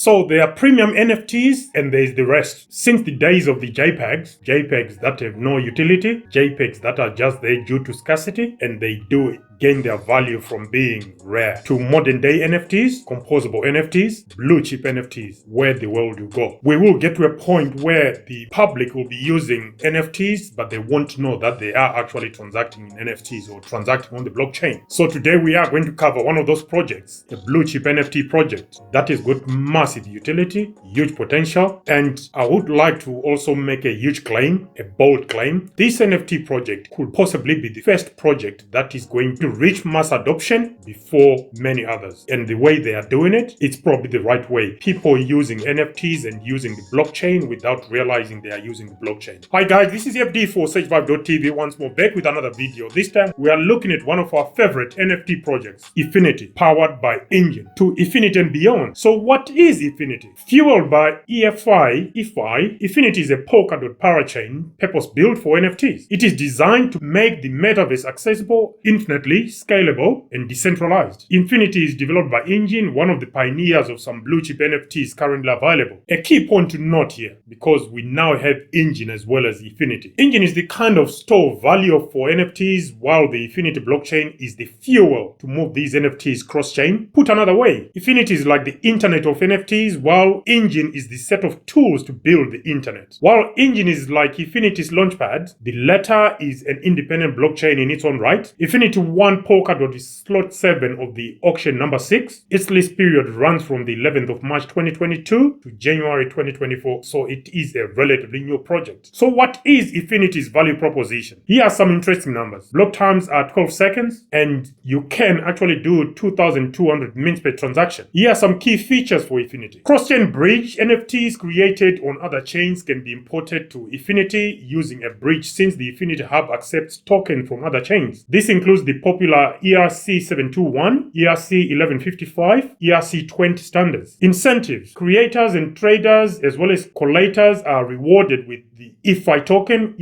So there are premium NFTs and there's the rest. Since the days of the JPEGs that have no utility, JPEGs that are just there due to scarcity, and they do gain their value from being rare, to modern day NFTs, composable NFTs, blue chip NFTs, where the world will go. We will get to a point where the public will be using NFTs, but they won't know that they are actually transacting in NFTs or transacting on the blockchain. So today we are going to cover one of those projects, a blue chip NFT project that has got massive utility, huge potential, and I would like to also make a huge claim, a bold claim. This NFT project could possibly be the first project that is going to reach mass adoption before many others. And the way they are doing it, it's probably the right way. People using NFTs and using the blockchain without realizing they are using the blockchain. Hi guys, this is FD for SageVibe.tv once more, back with another video. This time we are looking at one of our favorite NFT projects, Efinity, powered by Enjin, to Efinity and beyond. So what is Efinity? Fueled by EFI, Efinity is a Polkadot parachain purpose-built for NFTs. It is designed to make the metaverse accessible, infinitely scalable, and decentralized. Efinity is developed by Enjin, one of the pioneers of some blue chip NFTs currently available. A key point to note here, because we now have Enjin as well as Efinity. Enjin is the kind of store of value for NFTs, while the Efinity blockchain is the fuel to move these NFTs cross-chain. Put another way, Efinity is like the internet of NFTs, while Enjin is the set of tools to build the internet. While Enjin is like Efinity's launchpad, the latter is an independent blockchain in its own right. Efinity won Polkadot is slot 7 of the auction number 6. Its list period runs from the 11th of March 2022 to January 2024, so it is a relatively new project. So what is Efinity's value proposition? Here are some interesting numbers. Block times are 12 seconds and you can actually do 2,200 mints per transaction. Here are some key features for Efinity. Cross-chain bridge. NFTs created on other chains can be imported to Efinity using a bridge, since the Efinity hub accepts tokens from other chains. This includes the popular ERC721, ERC1155, ERC20 standards. Incentives. Creators and traders as well as collators are rewarded with the EFI token.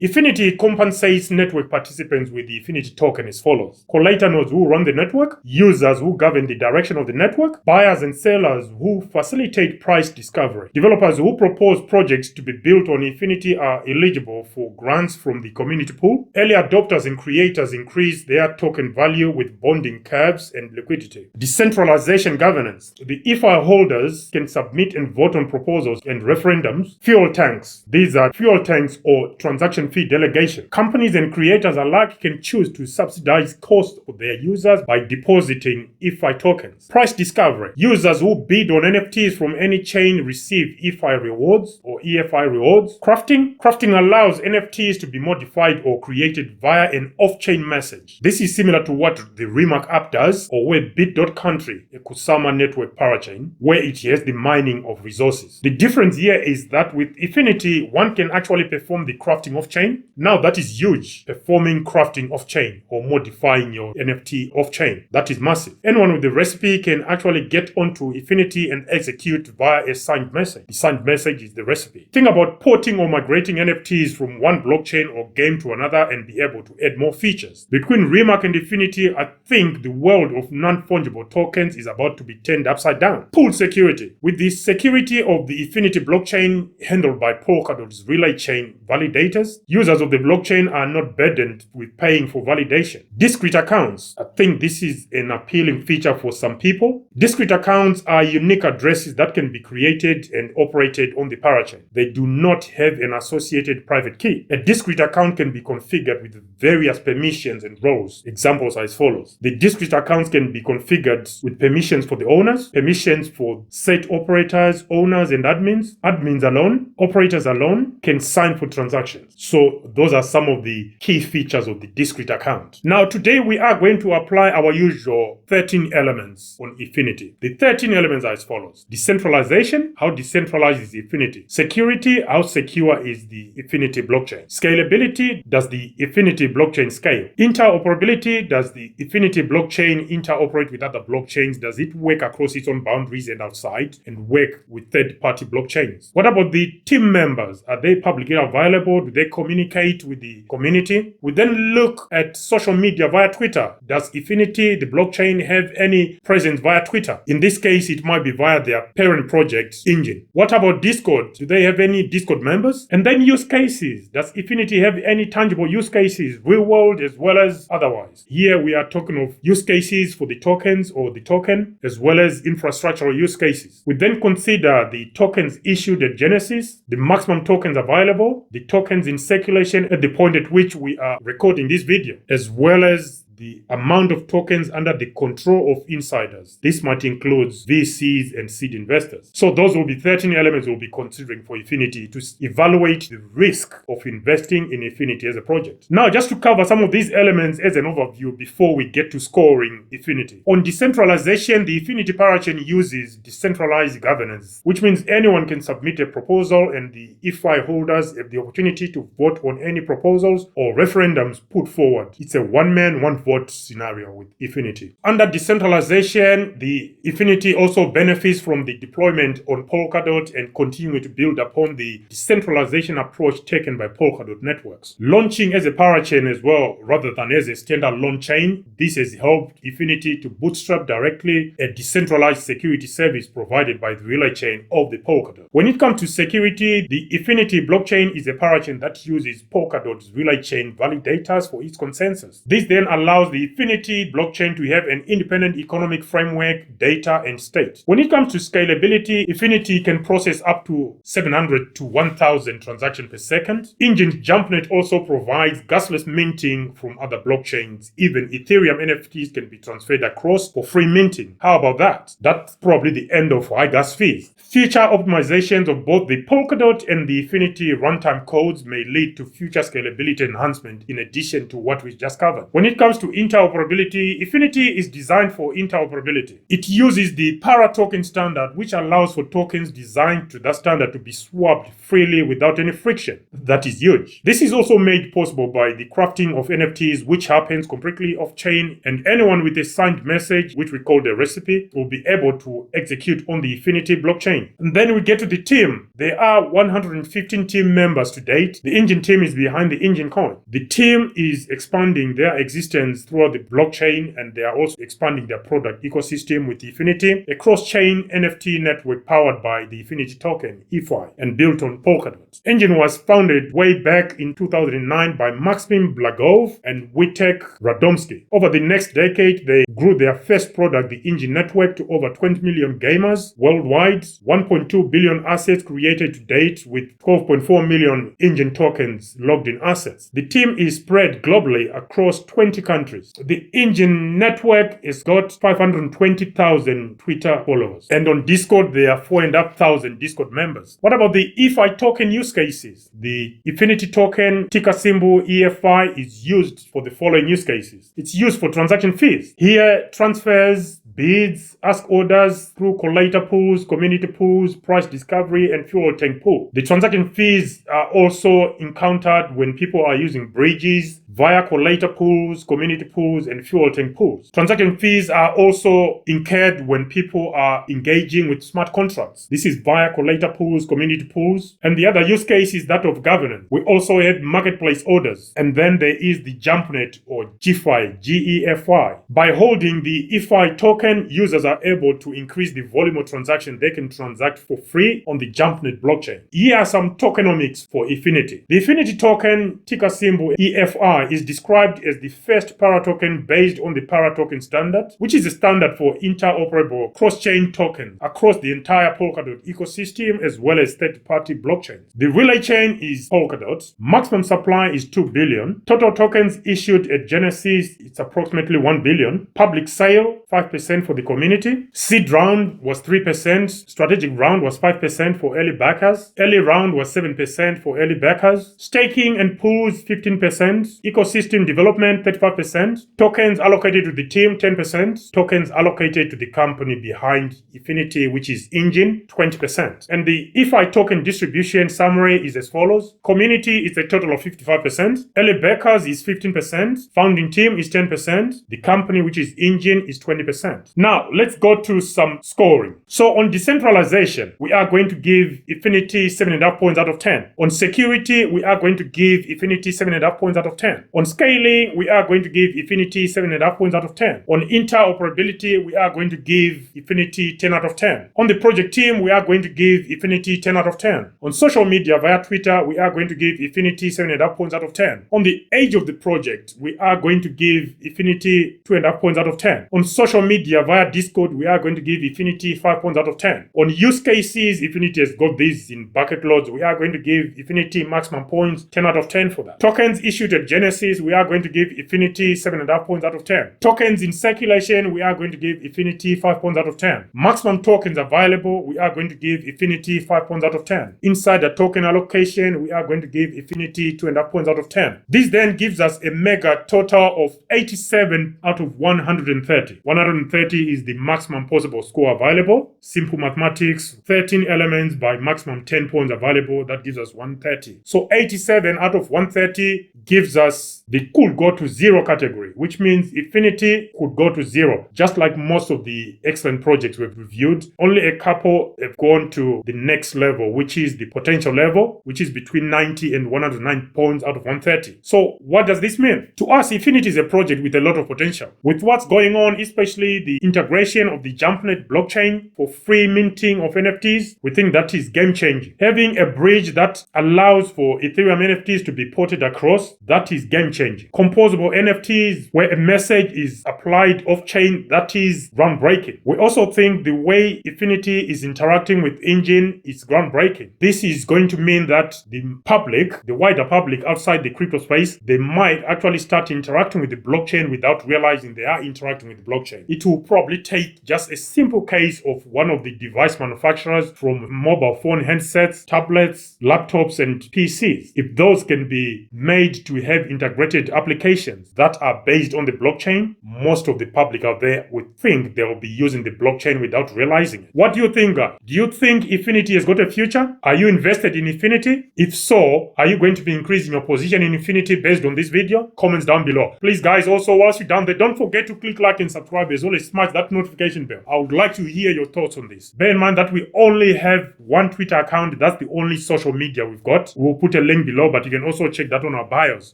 Efinity compensates network participants with the Efinity token as follows. Collator nodes who run the network, users who govern the direction of the network, buyers and sellers who facilitate price discovery. Developers who propose projects to be built on Efinity are eligible for grants from the community pool. Early adopters and creators increase their token value with bonding curves and liquidity. Decentralization governance. The EFI holders can submit and vote on proposals and referendums. Fuel tanks. These are fuel tanks or transaction fee delegation. Companies and creators alike can choose to subsidize costs of their users by depositing EFI tokens. Price discovery. Users who bid on NFTs from any chain receive EFI rewards or EFI rewards. Crafting. Crafting allows NFTs to be modified or created via an off-chain message. This is similar to what the Remark app does, or where Bit.country, a Kusama network parachain, where it has the mining of resources. The difference here is that with Efinity, one can actually perform the crafting off-chain. Now that is huge, performing crafting off-chain or modifying your NFT off-chain. That is massive. Anyone with the recipe can actually get onto Efinity and execute via a signed message. The signed message is the recipe. Think about porting or migrating NFTs from one blockchain or game to another and be able to add more features. Between Remark and Efinity, I think the world of non-fungible tokens is about to be turned upside down. Pool security. With the security of the Efinity blockchain handled by Polkadot's relay chain validators, users of the blockchain are not burdened with paying for validation. Discrete accounts. I think this is an appealing feature for some people. Discrete accounts are unique addresses that can be created and operated on the parachain. They do not have an associated private key. A discrete account can be configured with various permissions and roles. Examples are as follows. The discrete accounts can be configured with permissions for the owners, permissions for set operators, owners and admins. Admins alone, operators alone can sign for transactions. So those are some of the key features of the discrete account. Now today we are going to apply our usual 13 elements on Efinity. The 13 elements are as follows. Decentralization. How decentralized is Efinity? Security. How secure is the Efinity blockchain? Scalability. Does the Efinity blockchain scale? Interoperability. Does the Efinity blockchain interoperate with other blockchains? Does it work across its own boundaries and outside and work with third-party blockchains? What about the team members members? Are they publicly available? Do they communicate with the community? We then look at social media via Twitter. Does Efinity, the blockchain, have any presence via Twitter? In this case, it might be via their parent project, Enjin. What about Discord? Do they have any Discord members? And then use cases. Does Efinity have any tangible use cases, real world as well as otherwise? Here we are talking of use cases for the tokens or the token, as well as infrastructural use cases. We then consider the tokens issued at Genesis, the maximum tokens available, the tokens in circulation at the point at which we are recording this video, as well as the amount of tokens under the control of insiders. This might include VCs and seed investors. So those will be 13 elements we'll be considering for Efinity to evaluate the risk of investing in Efinity as a project. Now, just to cover some of these elements as an overview before we get to scoring Efinity. On decentralization, the Efinity parachain uses decentralized governance, which means anyone can submit a proposal and the EFI holders have the opportunity to vote on any proposals or referendums put forward. It's a one-man, one-vote scenario with Efinity. Under decentralization, the Efinity also benefits from the deployment on Polkadot and continue to build upon the decentralization approach taken by Polkadot networks. Launching as a parachain as well, rather than as a standalone chain, this has helped Efinity to bootstrap directly a decentralized security service provided by the relay chain of the Polkadot. When it comes to security, the Efinity blockchain is a parachain that uses Polkadot's relay chain validators for its consensus. This then allows the Efinity blockchain to have an independent economic framework, data, and state. When it comes to scalability, Efinity can process up to 700 to 1,000 transactions per second. Enjin's JumpNet also provides gasless minting from other blockchains. Even Ethereum NFTs can be transferred across for free minting. How about that? That's probably the end of high gas fees. Future optimizations of both the Polkadot and the Efinity runtime codes may lead to future scalability enhancement in addition to what we just covered. When it comes to interoperability, Efinity is designed for interoperability. It uses the para-token standard, which allows for tokens designed to that standard to be swapped freely without any friction. That is huge. This is also made possible by the crafting of NFTs, which happens completely off-chain, and anyone with a signed message, which we call the recipe, will be able to execute on the Efinity blockchain. And then we get to the team. There are 115 team members to date. The Enjin team is behind the Enjin coin. The team is expanding their existence throughout the blockchain, and they are also expanding their product ecosystem with Efinity, a cross-chain NFT network powered by the Efinity token, EFI, and built on Polkadot. Enjin was founded way back in 2009 by Maxim Blagov and Wojtek Radomski. Over the next decade, they grew their first product, the Enjin network, to over 20 million gamers worldwide, 1.2 billion assets created to date, with 12.4 million Enjin tokens logged in assets. The team is spread globally across 20 countries. The Enjin network has got 520,000 Twitter followers, and on Discord there are 4,500 Discord members. What about the EFI token use cases? The Efinity token, ticker symbol EFI, is used for the following use cases. It's used for transaction fees. Here, transfers, bids, ask orders through collator pools, community pools, price discovery, and fuel tank pool. The transaction fees are also encountered when people are using bridges via collator pools, community pools, and fuel tank pools. Transaction fees are also incurred when people are engaging with smart contracts. This is via collator pools, community pools, and the other use case is that of governance. We also have marketplace orders, and then there is the JumpNet or GFI, GEFI. By holding the EFI token, users are able to increase the volume of transactions they can transact for free on the JumpNet blockchain. Here are some tokenomics for Efinity. The Efinity token, ticker symbol EFI, is described as the first para-token based on the para-token standard, which is a standard for interoperable cross-chain tokens across the entire Polkadot ecosystem as well as third-party blockchains. The relay chain is Polkadot. Maximum supply is 2 billion. Total tokens issued at Genesis, it's approximately 1 billion. Public sale, 5% for the community. Seed round was 3%. Strategic round was 5% for early backers. Early round was 7% for early backers. Staking and pools, 15%. ecosystem development 35%, tokens allocated to the team 10%, tokens allocated to the company behind Efinity, which is Enjin 20%. And the EFI token distribution summary is as follows. Community is a total of 55%, early backers is 15%, founding team is 10%, the company, which is Enjin, is 20%. Now let's go to some scoring. So on decentralization, we are going to give Efinity 7.5 points out of 10. On security, we are going to give Efinity 7.5 points out of 10. On scaling, we are going to give Efinity 7.5 points out of 10. On interoperability, we are going to give Efinity 10 out of 10. On the project team, we are going to give Efinity 10 out of 10. On social media via Twitter, we are going to give Efinity 7.5 points out of 10. On the age of the project, we are going to give Efinity 2.5 points out of 10. On social media via Discord, we are going to give Efinity 5 points out of 10. On use cases, Efinity has got these in bucket loads. We are going to give Efinity maximum points 10 out of 10 for that. Tokens issued at Genesis, we are going to give Efinity 7.5 points out of 10. Tokens in circulation, we are going to give Efinity 5 points out of 10. Maximum tokens available, we are going to give Efinity 5 points out of 10. Inside the token allocation, we are going to give Efinity 2.5 points out of 10. This then gives us a mega total of 87 out of 130. 130 is the maximum possible score available. Simple mathematics, 13 elements by maximum 10 points available, that gives us 130. So 87 out of 130 gives us the could go to 0 category, which means Efinity could go to 0. Just like most of the excellent projects we've reviewed, only a couple have gone to the next level, which is the potential level, which is between 90 and 109 points out of 130. So what does this mean? To us, Efinity is a project with a lot of potential. With what's going on, especially the integration of the JumpNet blockchain for free minting of NFTs, we think that is game changing. Having a bridge that allows for Ethereum NFTs to be ported across, that is game changing. Composable NFTs, where a message is applied off-chain, that is groundbreaking. We also think the way Efinity is interacting with Enjin is groundbreaking. This is going to mean that the public, the wider public outside the crypto space, they might actually start interacting with the blockchain without realizing they are interacting with the blockchain. It will probably take just a simple case of one of the device manufacturers from mobile phone handsets, tablets, laptops, and PCs. If those can be made to have integrated applications that are based on the blockchain, most of the public out there would think they will be using the blockchain without realizing it. What do you think, guys? Do you think Efinity has got a future? Are you invested in Efinity? If so, are you going to be increasing your position in Efinity based on this video? Comments down below. Please, guys, also whilst you're down there, don't forget to click like and subscribe as well as smash that notification bell. I would like to hear your thoughts on this. Bear in mind that we only have one Twitter account. That's the only social media we've got. We'll put a link below, but you can also check that on our bios.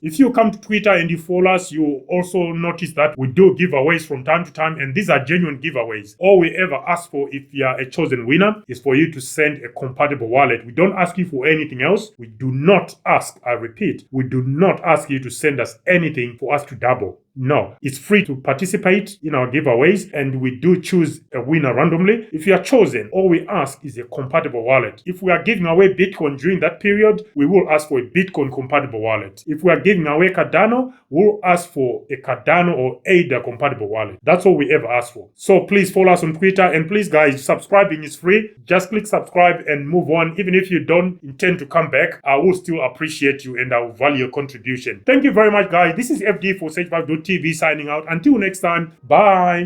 If you come to Twitter and you follow us, you also notice that we do giveaways from time to time, and these are genuine giveaways. All we ever ask for, if you are a chosen winner, is for you to send a compatible wallet. We don't ask you for anything else. We do not ask, I repeat, we do not ask you to send us anything for us to double. No, it's free to participate in our giveaways, and we do choose a winner randomly. If you are chosen, all we ask is a compatible wallet. If we are giving away Bitcoin during that period, we will ask for a Bitcoin compatible wallet. If we are giving away Cardano, we'll ask for a Cardano or ADA compatible wallet. That's all we ever ask for. So please follow us on Twitter, and please, guys, subscribing is free. Just click subscribe and move on. Even if you don't intend to come back, I will still appreciate you and I will value your contribution. Thank you very much, guys. This is FD for Sage5.TV signing out. Until next time, bye.